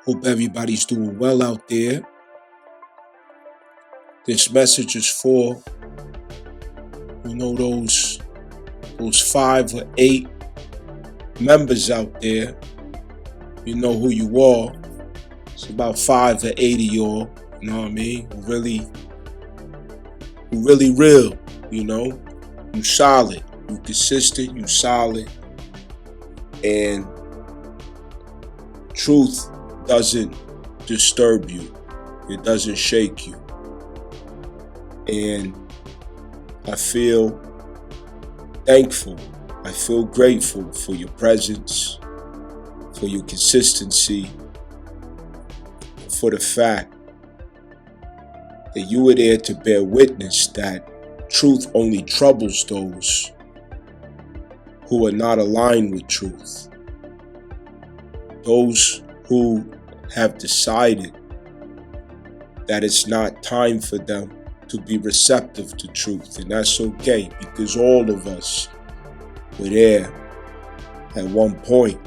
Hope everybody's doing well out there. This message is for, those 5 or 8 members out there. You know who you are. It's about 5 or 8 of y'all, you know what I mean? Who really real, You solid, you consistent, you solid. And truth doesn't disturb you. It doesn't shake you. And I feel thankful. I feel grateful for your presence, for your consistency, for the fact that you were there to bear witness that truth only troubles those who are not aligned with truth. Those who have decided that it's not time for them to be receptive to truth. And that's okay, because all of us were there at one point.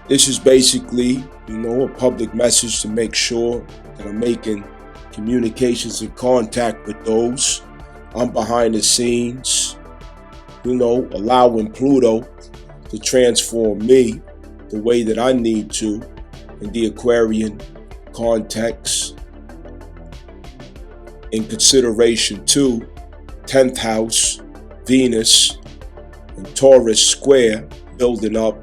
This is basically, a public message to make sure that I'm making communications and contact with those. I'm behind the scenes, allowing Pluto to transform me the way that I need to in the Aquarian context, in consideration to 10th house, Venus, and Taurus square, building up,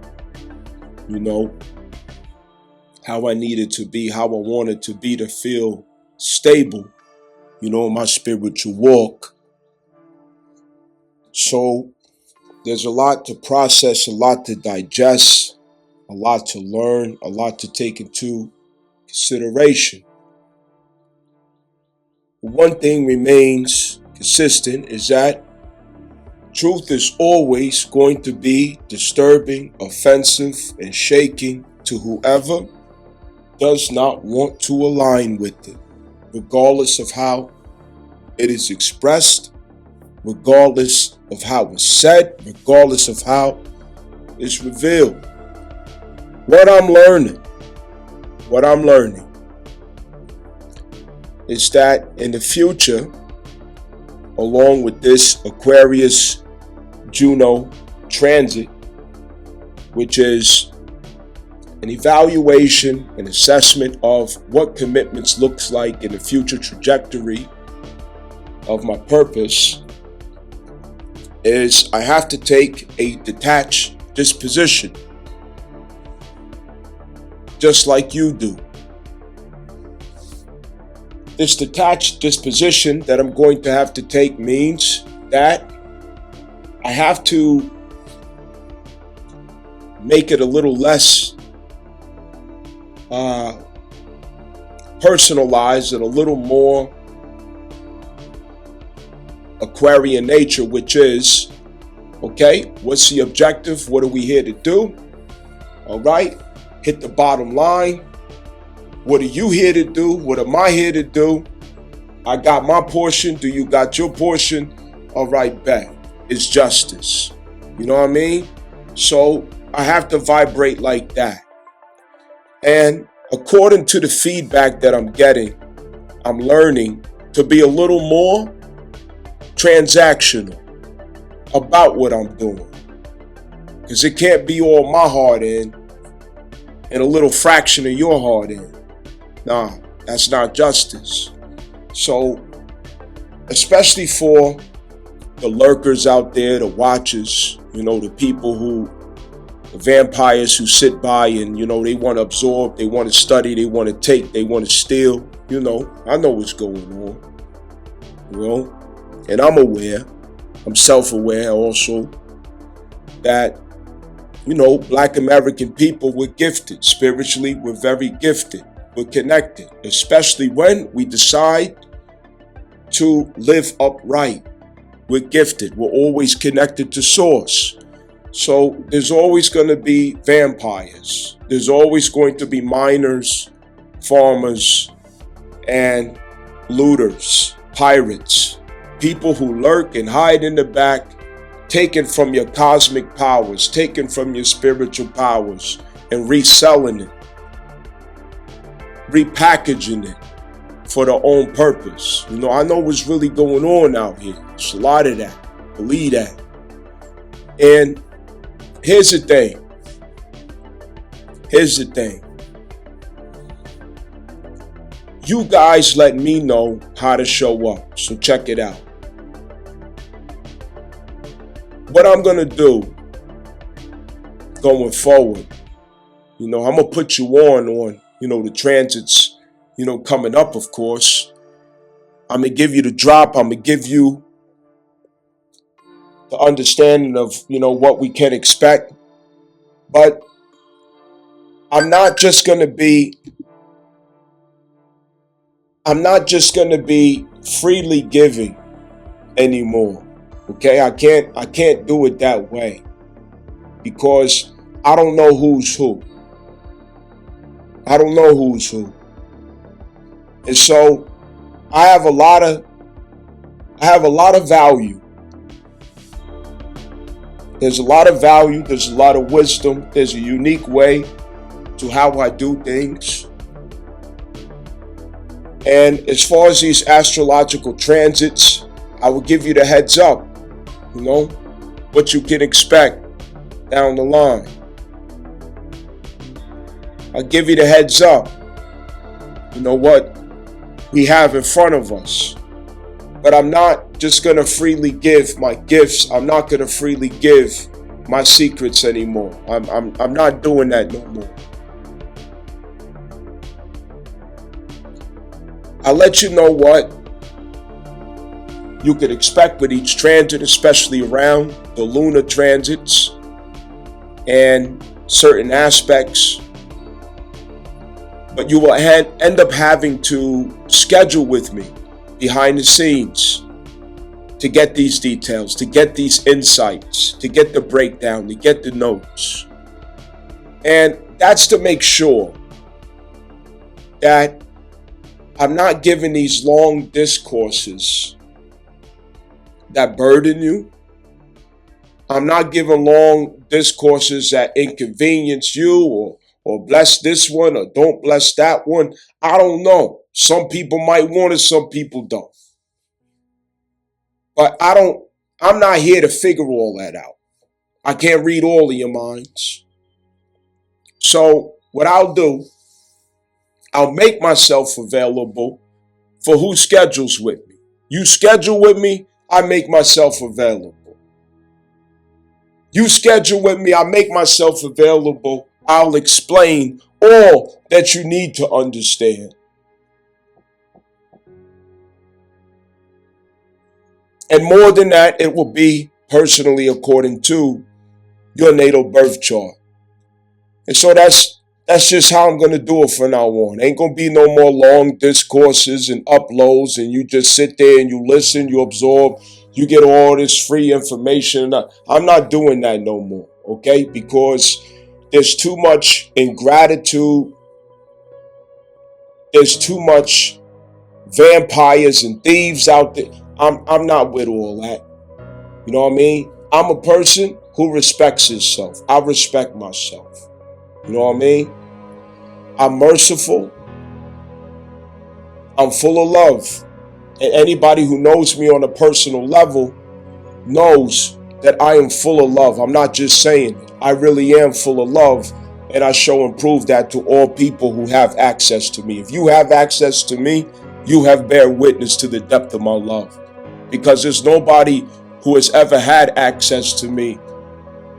how I needed to be, how I wanted to be to feel stable, in my spiritual walk. So there's a lot to process, a lot to digest, a lot to learn, a lot to take into consideration. One thing remains consistent is that truth is always going to be disturbing, offensive, and shaking to whoever does not want to align with it, regardless of how it is expressed, regardless of how it's said, regardless of how it's revealed. What I'm learning is that in the future, along with this Aquarius Juno transit, which is an evaluation and assessment of what commitments looks like in the future trajectory of my purpose, is I have to take a detached disposition, just like you do. This detached disposition that I'm going to have to take means that I have to make it a little less personalized and a little more Aquarian nature, which is, okay, what's the objective? What are we here to do? All right, hit the bottom line. What are you here to do? What am I here to do? I got my portion. Do you got your portion? All right, bet. It's justice. You know what I mean? So I have to vibrate like that. And according to the feedback that I'm getting, I'm learning to be a little more transactional about what I'm doing. Because it can't be all my heart in and a little fraction of your heart in. Nah, that's not justice. So, especially for the lurkers out there, the watchers, the people the vampires who sit by and, they want to absorb, they want to study, they want to take, they want to steal, I know what's going on, and I'm aware, I'm self-aware also that, Black American people, we're gifted. Spiritually, we're very gifted. We're connected, especially when we decide to live upright. We're gifted. We're always connected to source. So there's always going to be vampires. There's always going to be miners, farmers, and looters, pirates, people who lurk and hide in the back taken from your cosmic powers, taken from your spiritual powers, and reselling it, repackaging it for their own purpose. I know what's really going on out here. It's a lot of that. Believe that. And here's the thing. You guys let me know how to show up. So check it out. What I'm going to do going forward, I'm going to put you on, the transits, coming up, of course. I'm going to give you the drop. I'm going to give you the understanding of, what we can expect. But I'm not just going to be freely giving anymore. Okay? I can't do it that way because I don't know who's who. And so I have a lot of value. There's a lot of value, there's a lot of wisdom, there's a unique way to how I do things. And as far as these astrological transits, I will give you the heads up, what you can expect down the line. I'll give you the heads up, what we have in front of us. But I'm not just going to freely give my gifts. I'm not going to freely give my secrets anymore. I'm not doing that no more. I'll let you know what you could expect with each transit, especially around the lunar transits and certain aspects. But you will end up having to schedule with me behind the scenes to get these details, to get these insights, to get the breakdown, to get the notes. And that's to make sure that I'm not giving these long discourses that burden you. I'm not giving long discourses that inconvenience you or bless this one or don't bless that one. I don't know. Some people might want it, some people don't. But I'm not here to figure all that out. I can't read all of your minds. So what I'll do, I'll make myself available for who schedules with me. You schedule with me, I make myself available. You schedule with me, I make myself available. I'll explain all that you need to understand. And more than that, it will be personally according to your natal birth chart. And so that's just how I'm going to do it from now on. Ain't going to be no more long discourses and uploads and you just sit there and you listen, you absorb, you get all this free information. I'm not doing that no more, okay? Because there's too much ingratitude. There's too much vampires and thieves out there. I'm not with all that. You know what I mean? I'm a person who respects himself. I respect myself. You know what I mean? I'm merciful. I'm full of love. And anybody who knows me on a personal level knows that I am full of love. I'm not just saying it. I really am full of love. And I show and prove that to all people who have access to me. If you have access to me, you have bear witness to the depth of my love. Because there's nobody who has ever had access to me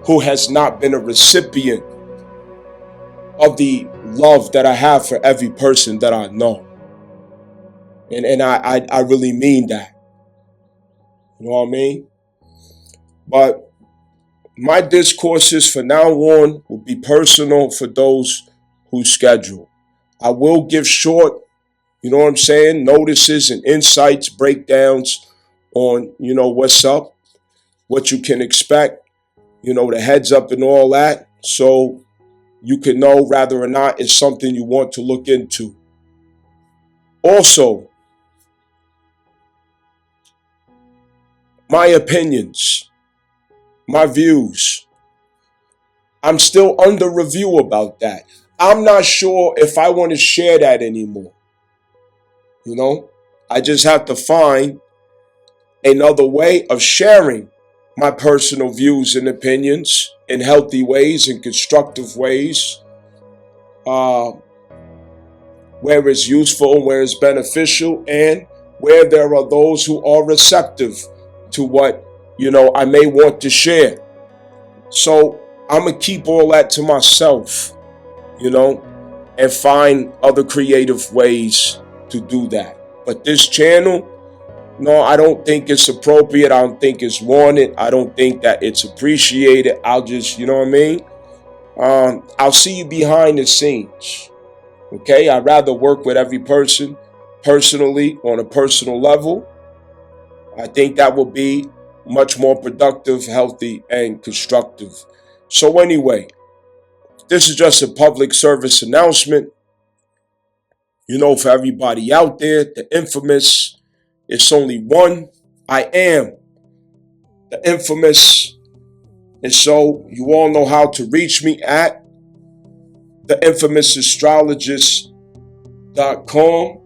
who has not been a recipient of the love that I have for every person that I know. And I really mean that. You know what I mean? But my discourses from now on will be personal for those who schedule. I will give short, you know what I'm saying, notices and insights, breakdowns on, what's up, what you can expect, the heads up and all that. So you can know whether or not it's something you want to look into. Also, my opinions my views. I'm still under review about that. I'm not sure if I want to share that anymore. You know, I just have to find another way of sharing my personal views and opinions in healthy ways and constructive ways, where it's useful, where it's beneficial, and where there are those who are receptive to what, I may want to share. So I'm going to keep all that to myself, and find other creative ways to do that. But this channel, no, I don't think it's appropriate. I don't think it's wanted. I don't think that it's appreciated. I'll just, you know what I mean? I'll see you behind the scenes. Okay? I'd rather work with every person personally on a personal level. I think that will be much more productive, healthy, and constructive. So anyway, this is just a public service announcement. For everybody out there, the infamous, it's only one. I am the infamous. And so you all know how to reach me at the infamous astrologist.com,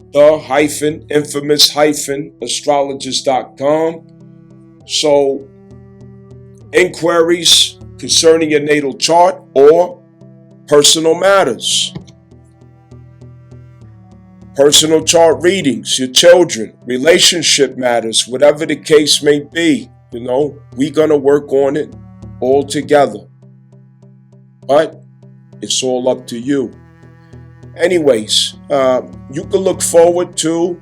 infamous astrologist.com. So inquiries concerning your natal chart or personal matters, personal chart readings, your children, relationship matters, whatever the case may be, we're going to work on it all together. But it's all up to you. Anyways, you can look forward to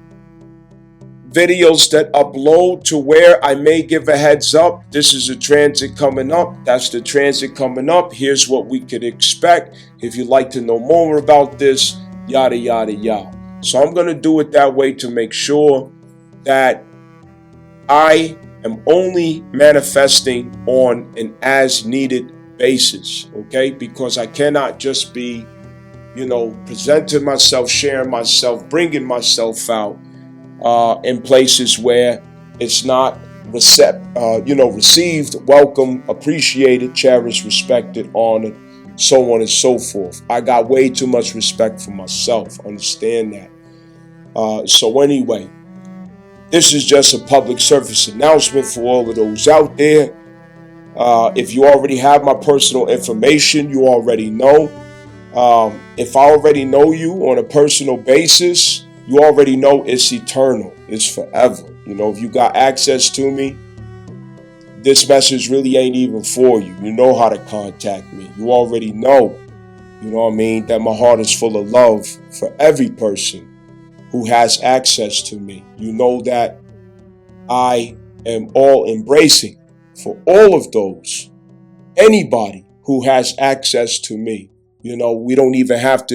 videos that upload to where I may give a heads up. This is a transit coming up. That's the transit coming up. Here's what we could expect. If you'd like to know more about this, yada, yada, yada. So I'm going to do it that way to make sure that I am only manifesting on an as needed basis, okay? Because I cannot just be, presenting myself, sharing myself, bringing myself out in places where it's not received, welcome, appreciated, cherished, respected, honored, so on and so forth. I got way too much respect for myself. Understand that. So anyway, this is just a public service announcement for all of those out there. If you already have my personal information, you already know. If I already know you on a personal basis, you already know it's eternal. It's forever. If you got access to me, this message really ain't even for you. You know how to contact me. You already know, that my heart is full of love for every person who has access to me. You know that I am all embracing for all of those, anybody who has access to me. It don't even have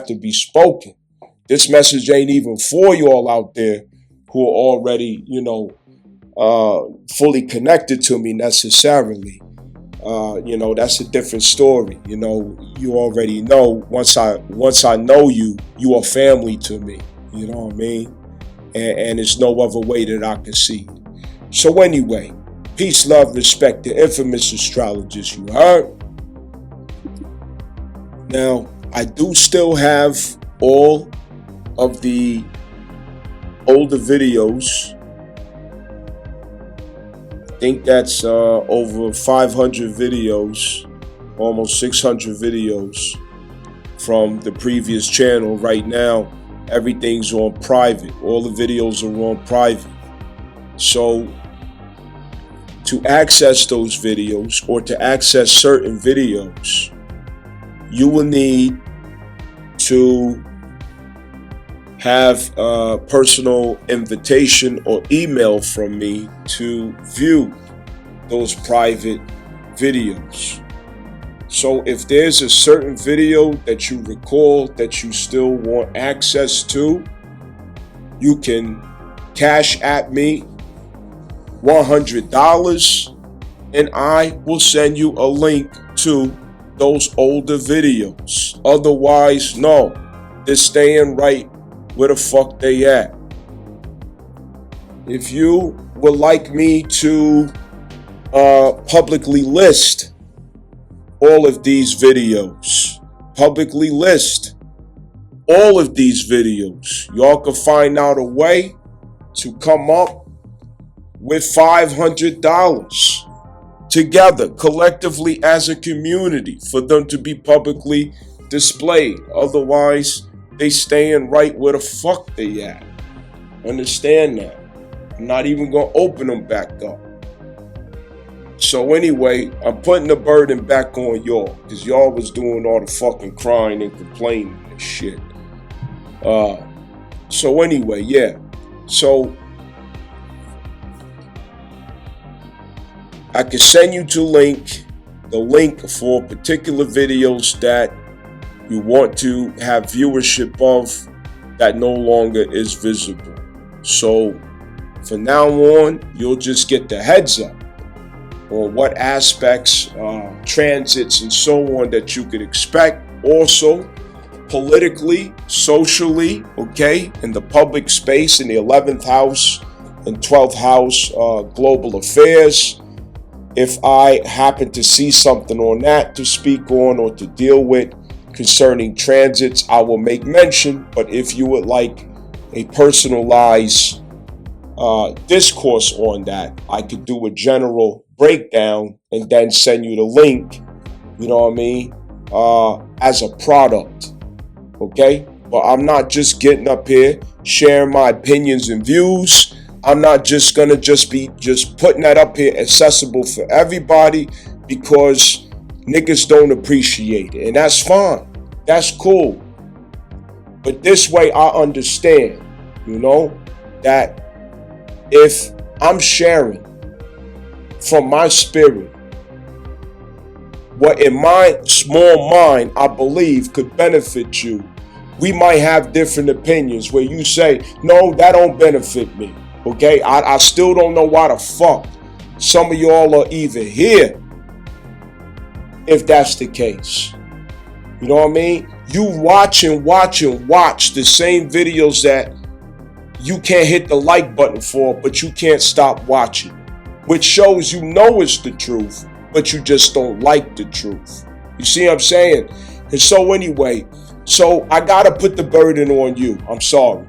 to be spoken. This message ain't even for you all out there who are already, fully connected to me necessarily. That's a different story. You already know, once I know you, you are family to me. You know what I mean? And there's no other way that I can see it. So anyway, peace, love, respect, the infamous astrologist, you heard? Now, I do still have all of the older videos. I think that's over 500 videos, almost 600 videos from the previous channel. Right now, everything's on private. All the videos are on private. So to access those videos or to access certain videos, you will need to have a personal invitation or email from me to view those private videos. So if there's a certain video that you recall that you still want access to, you can cash at me $100 and I will send you a link to those older videos. Otherwise, no, they're staying right where the fuck they at. If you would like me to publicly list all of these videos. Publicly list all of these videos. Y'all can find out a way to come up with $500 together, collectively as a community, for them to be publicly displayed. Otherwise, they staying right where the fuck they at. Understand that. I'm not even gonna open them back up. So anyway, I'm putting the burden back on y'all, because y'all was doing all the fucking crying and complaining and shit. So anyway, yeah. So I can send you to the link for particular videos that you want to have viewership of that no longer is visible. So from now on, you'll just get the heads up on what aspects, transits, and so on that you could expect. Also, politically, socially, okay, in the public space, in the 11th house and 12th house, global affairs. If I happen to see something on that to speak on or to deal with concerning transits, I will make mention. But if you would like a personalized discourse on that, I could do a general breakdown and then send you the link, you know what I mean, as a product, okay? But I'm not just getting up here sharing my opinions and views. I'm not just gonna be putting that up here accessible for everybody, because niggas don't appreciate it, and that's fine, that's cool. But this way I understand, you know, that if I'm sharing from my spirit what in my small mind I believe could benefit you, we might have different opinions where you say, no, that don't benefit me. Okay, I still don't know why the fuck some of y'all are even here, if that's the case. You know what I mean? You watch the same videos that you can't hit the like button for, but you can't stop watching, which shows you know it's the truth, but you just don't like the truth. You see what I'm saying? And so anyway, so I gotta put the burden on you. I'm sorry.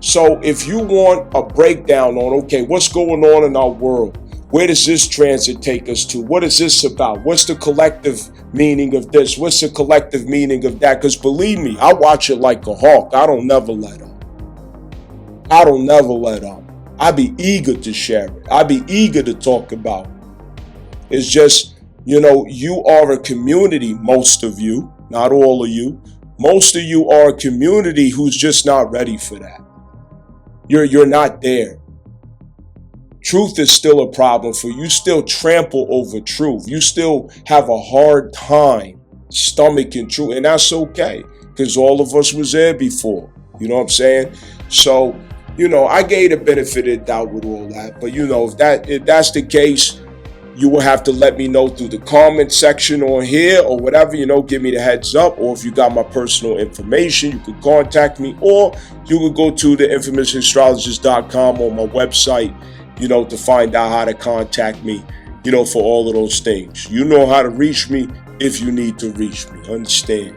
So if you want a breakdown on, okay, what's going on in our world? Where does this transit take us to? What is this about? What's the collective meaning of this? What's the collective meaning of that? Because believe me, I watch it like a hawk. I don't never let up. I don't never let up. I be eager to share it. I be eager to talk about it. It's just, you know, you are a community, most of you, not all of you. Most of you are a community who's just not ready for that. You're not there. Truth is still a problem for you. You still trample over truth. You still have a hard time stomaching truth, and that's okay, because all of us was there before. You know what I'm saying? So, you know, I gave the benefit of the doubt with all that. But you know, if that's the case, you will have to let me know through the comment section on here or whatever, you know, give me the heads up. Or if you got my personal information, you could contact me, or you could go to the infamousAstrologist.com on my website, you know, to find out how to contact me, you know, for all of those things. You know how to reach me if you need to reach me. Understand?